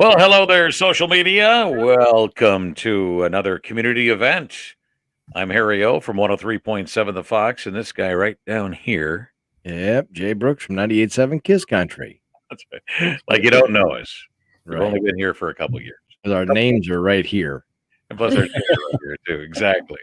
Well, hello there, social media. Welcome to another community event. I'm Harry O from 103.7 The Fox, and this guy right down here, Yep, Jay Brooks from 98.7 Kiss Country. like you don't know us. We've Right. only been here for a couple years. Our names are right here. And plus, our names are right here, too. Exactly.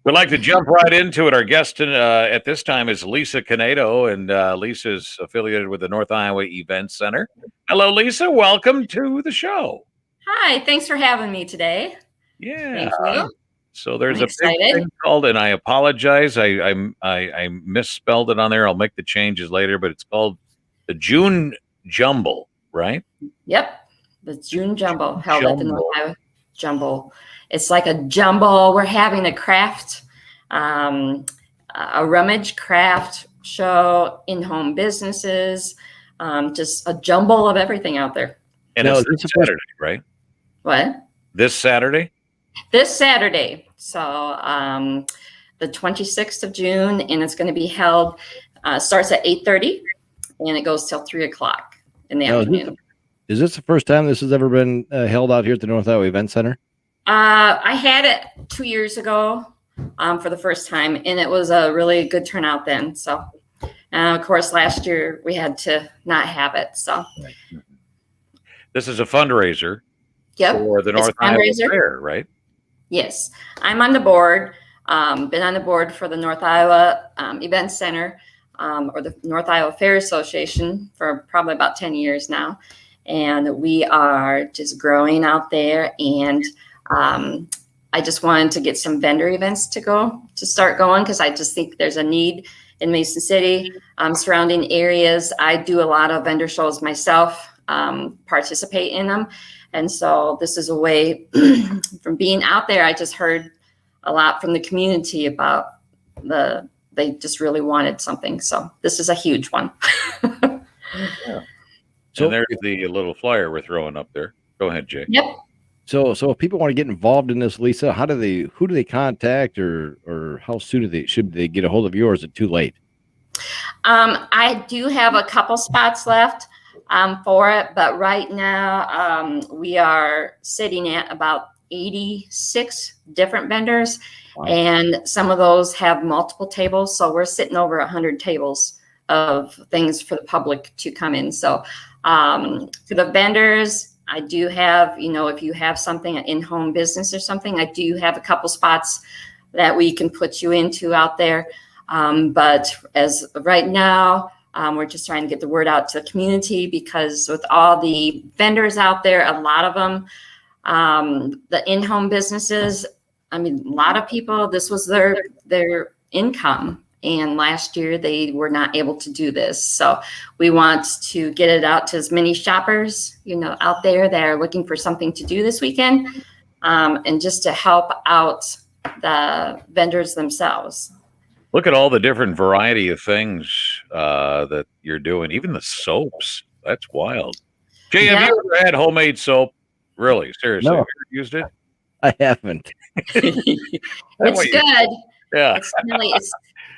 We'd like to jump right into it. Our guest at this time is Lisa Canedo, and Lisa's affiliated with the North Iowa Event Center. Hello, Lisa. Welcome to the show. Hi, thanks for having me today. Yeah. Thank you. So there's I'm a big excited. thing called, and I apologize, I misspelled it on there. I'll make the changes later, but it's called the June Jumble, right? Yep, the June Jumble held at the Jumble. North Iowa Jumble. It's like a jumble. We're having a craft, a rummage craft show, in-home businesses, just a jumble of everything out there. And No, it's this this is what- Saturday, right? What? This Saturday? This Saturday. So the 26th of June, and it's going to be held, starts at 8:30, and it goes till 3 o'clock in the afternoon. Is this the first time this has ever been held out here at the North Iowa Event Center? I had it 2 years ago for the first time, and it was a really good turnout then. So, of course, last year we had to not have it. So, This is a fundraiser yep. for the It's North a Iowa fundraiser. Fair, right? Yes, I'm on the board. Been on the board for the North Iowa Event Center or the North Iowa Fair Association for probably about 10 years now. And we are just growing out there. And I just wanted to get some vendor events to start going, because I just think there's a need in Mason City, surrounding areas. I do a lot of vendor shows myself, participate in them. And so this is a way from being out there. I just heard a lot from the community about they just really wanted something. So this is a huge one. Yeah. So- And there's the little flyer we're throwing up there. Go ahead, Jay. Yep. So if people want to get involved in this, Lisa, who do they contact, or how soon should they get a hold of you, or is it too late? I do have a couple spots left for it, but right now we are sitting at about 86 different vendors. Wow. And some of those have multiple tables. So we're sitting over 100 tables of things for the public to come in. So for the vendors, I do have, if you have something, an in-home business or something, I do have a couple spots that we can put you into out there. But as of right now, we're just trying to get the word out to the community, because with all the vendors out there, a lot of them, the in-home businesses, a lot of people, this was their income. And last year they were not able to do this. So we want to get it out to as many shoppers, out there that are looking for something to do this weekend, and just to help out the vendors themselves. Look at all the different variety of things that you're doing. Even the soaps. That's wild. Jay, have you ever had homemade soap? Really? Seriously? No. Have you ever used it? I haven't. It's good. Yeah. It's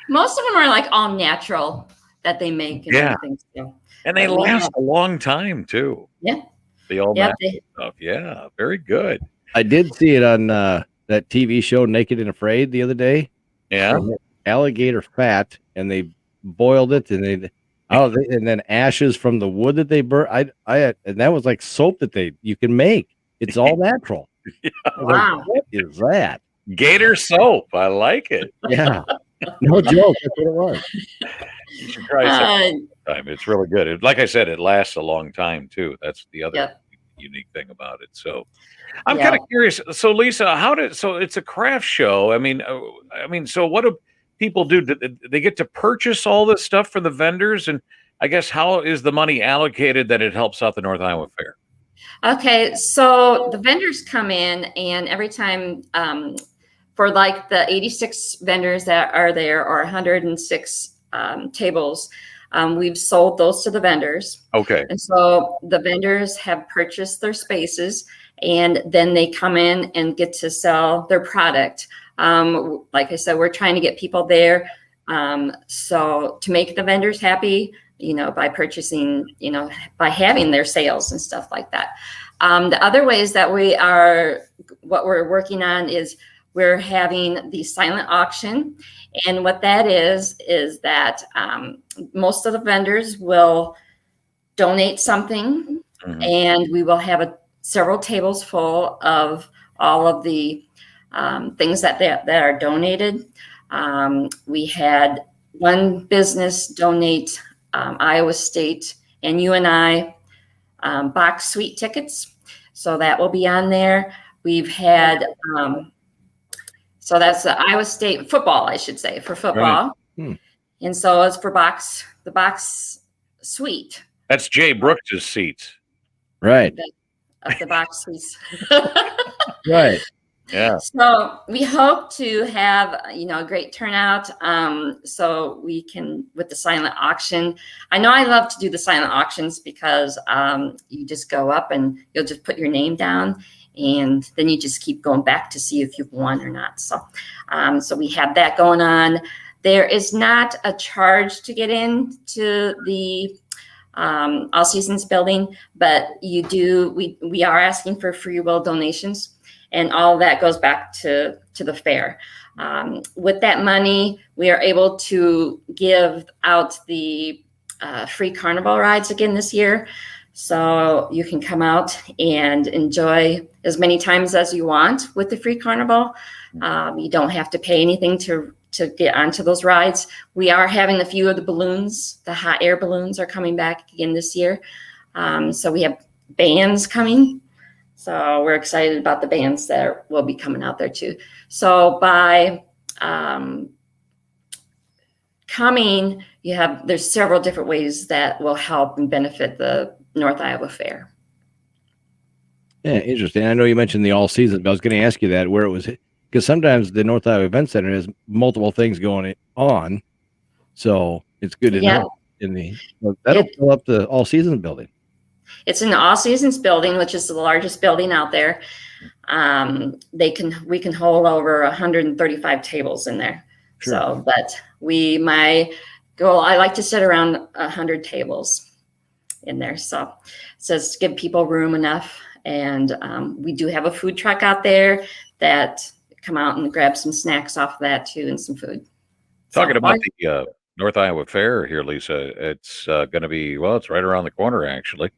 most of them are like all natural that they make and Yeah. everything. So, And they But we last have- a long time, too. Yeah. The all Yeah, natural stuff. Yeah. Very good. I did see it on that TV show Naked and Afraid the other day. Yeah. Alligator fat, and they boiled it, and and then ashes from the wood that they burn. And that was like soap that you can make. It's all natural. I was like, Wow. what is that? Gator soap. I like it. Yeah, no joke. That's what it was. You should try some time. It's really good. Like I said, it lasts a long time, too. That's the other Yep. unique thing about it. So I'm Yeah. kind of curious. So Lisa, so it's a craft show. So what do people do? Do they get to purchase all this stuff for the vendors? And I guess, how is the money allocated that it helps out the North Iowa Fair? Okay, so the vendors come in, and every time for like the 86 vendors that are there, or 106 tables, we've sold those to the vendors. Okay. And so the vendors have purchased their spaces, and then they come in and get to sell their product. Like I said, we're trying to get people there. So to make the vendors happy, by purchasing, by having their sales and stuff like that. The other ways that what we're working on is we're having the silent auction. And what that is that most of the vendors will donate something, and we will have several tables full of all of the things that are donated. We had one business donate Iowa State and UNI box suite tickets, so that will be on there. We've had so that's the Iowa State football, I should say, for football. Right. And so it's for the box suite. That's Jay Brooks' seats. Right. Of the box suites. Right. Yeah. So we hope to have, a great turnout. So we can, with the silent auction. I know I love to do the silent auctions because you just go up and you'll just put your name down, and then you just keep going back to see if you've won or not. So, so we have that going on. There is not a charge to get into the All Seasons building, but we are asking for free will donations. And all of that goes back to the fair. With that money, we are able to give out the free carnival rides again this year. So you can come out and enjoy as many times as you want with the free carnival. You don't have to pay anything to get onto those rides. We are having a few of the balloons, the hot air balloons are coming back again this year. So we have bands coming. So we're excited about the bands that will be coming out there too. So by coming, there's several different ways that will help and benefit the North Iowa Fair. Yeah, interesting. I know you mentioned the all season, but I was going to ask you that where it was, because sometimes the North Iowa Event Center has multiple things going on. So it's good to know. That'll fill up the all season building. It's in the All Seasons building, which is the largest building out there. We can hold over 135 tables in there. Sure. So, but my goal, I like to sit around 100 tables in there. So just give people room enough. And we do have a food truck out there that come out and grab some snacks off of that too, and some food. Talking about the North Iowa Fair here, Lisa, it's going to be, it's right around the corner, actually.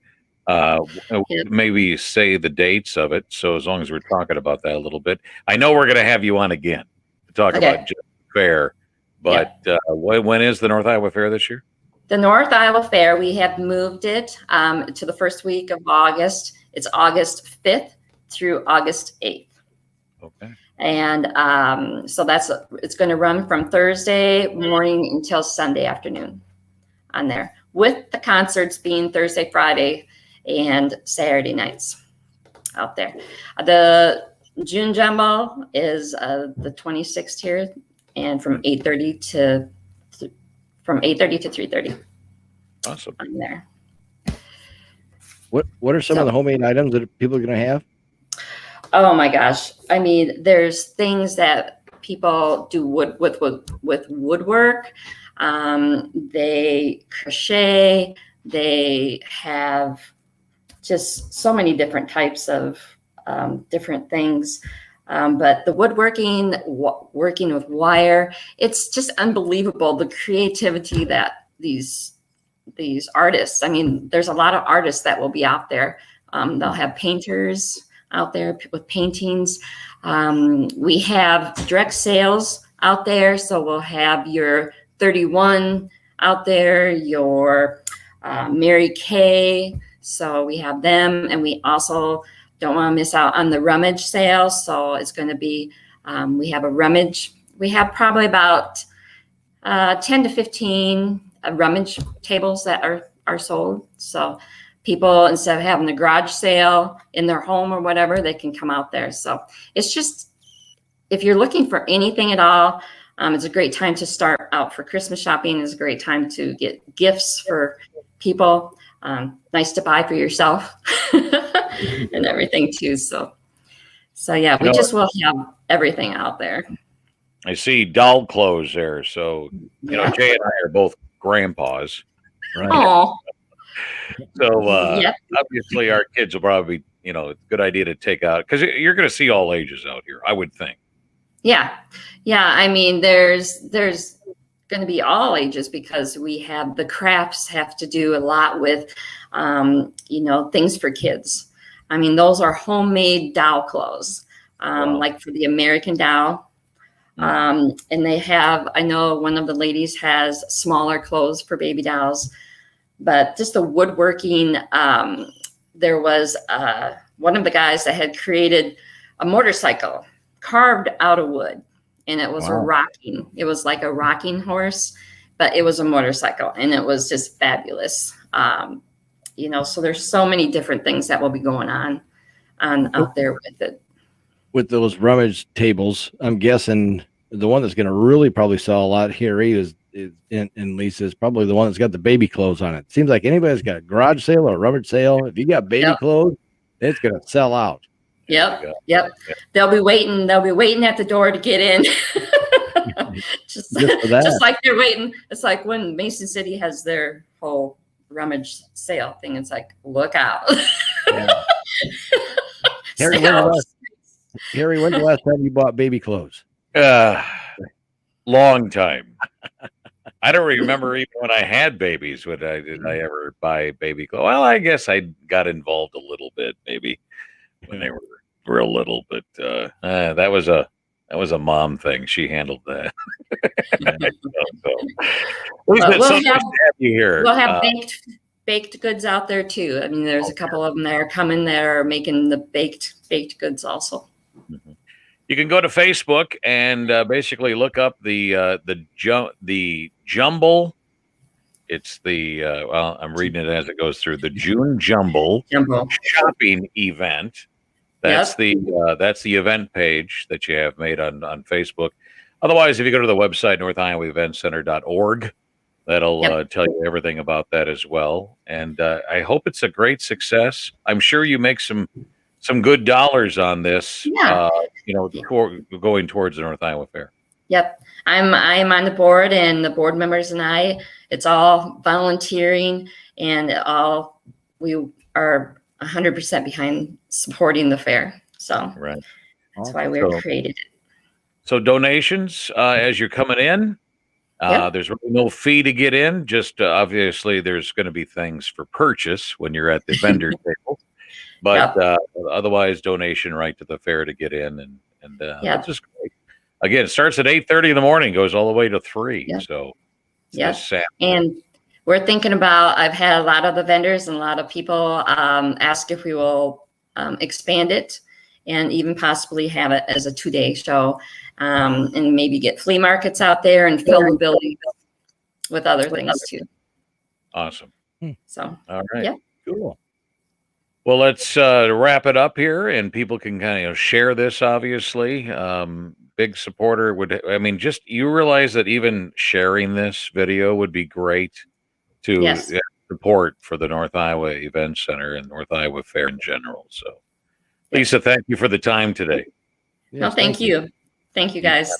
Maybe say the dates of it. So as long as we're talking about that a little bit, I know we're going to have you on again to talk about just the fair, but when is the North Iowa Fair this year? The North Iowa Fair, we have moved it to the first week of August. It's August 5th through August 8th. Okay. And so it's going to run from Thursday morning until Sunday afternoon on there, with the concerts being Thursday, Friday, and Saturday nights out there. The June Jumbo is the 26th here, and from 8:30 to 3:30. Awesome. On there. What are some of the homemade items that people are going to have? Oh my gosh! I mean, there's things that people do with woodwork. They crochet. They have just so many different types of different things. But the woodworking, working with wire, it's just unbelievable, the creativity that these artists, I mean, there's a lot of artists that will be out there. They'll have painters out there with paintings. We have direct sales out there. So we'll have your 31 out there, your Mary Kay. So we have them, and we also don't want to miss out on the rummage sale. So it's going to be, we have a rummage. We have probably about 10 to 15 rummage tables that are sold. So people, instead of having the garage sale in their home or whatever, they can come out there. So it's just, if you're looking for anything at all, it's a great time to start out for Christmas shopping. It's a great time to get gifts for people. Nice to buy for yourself and everything too. So yeah, we just will have everything out there. I see doll clothes there. So, Jay and I are both grandpas. Right. Oh, So yep. obviously, our kids will probably, it's a good idea to take out because you're going to see all ages out here, I would think. Yeah. Yeah. I mean, there's going to be all ages because we have the crafts have to do a lot with, things for kids. I mean, those are homemade doll clothes, Wow. like for the American doll. And they have, I know one of the ladies has smaller clothes for baby dolls, but just the woodworking. There was one of the guys that had created a motorcycle carved out of wood, and it was it was like a rocking horse, but it was a motorcycle, and it was just fabulous. So there's so many different things that will be going on out there with it. With those rummage tables, I'm guessing the one that's going to really probably sell a lot here is in Lisa is probably the one that's got the baby clothes on it. Seems like anybody's got a garage sale or a rummage sale. If you got baby clothes, it's going to sell out. Yep. They'll be waiting at the door to get in. just like they're waiting. It's like when Mason City has their whole rummage sale thing. It's like, look out. Yeah. Harry, when's the last time you bought baby clothes? Long time. I don't remember even when I had babies. Did I ever buy baby clothes? Well, I guess I got involved a little bit, maybe when they were real little. But that was a mom thing. She handled that. We'll have baked goods out there too. I mean, there's a couple of them that are coming that are making the baked goods also. Mm-hmm. You can go to Facebook and basically look up the Jumble. It's I'm reading it as it goes through the June Jumble shopping event. That's the event page that you have made on Facebook. Otherwise, if you go to the website northiowaeventcenter.org, that'll tell you everything about that as well. And I hope it's a great success. I'm sure you make some good dollars on this. Going towards the North Iowa Fair. Yep. I'm on the board, and the board members and I, it's all volunteering, and we are 100% behind supporting the fair. So that's why we created it. So donations as you're coming in, there's really no fee to get in. Just obviously there's going to be things for purchase when you're at the vendor table. But otherwise, donation right to the fair to get in, and that's just great. Again, it starts at 8:30 in the morning, goes all the way to 3. So, and we're thinking about. I've had a lot of the vendors and a lot of people ask if we will expand it, and even possibly have it as a 2-day show, and maybe get flea markets out there and fill the building with other things too. Awesome. So, all right, cool. Well, let's wrap it up here, and people can kind of share this. Obviously, big supporter just you realize that even sharing this video would be great to support for the North Iowa Event Center and North Iowa Fair in general. So, Lisa, thank you for the time today. Thank you. Thank you, guys.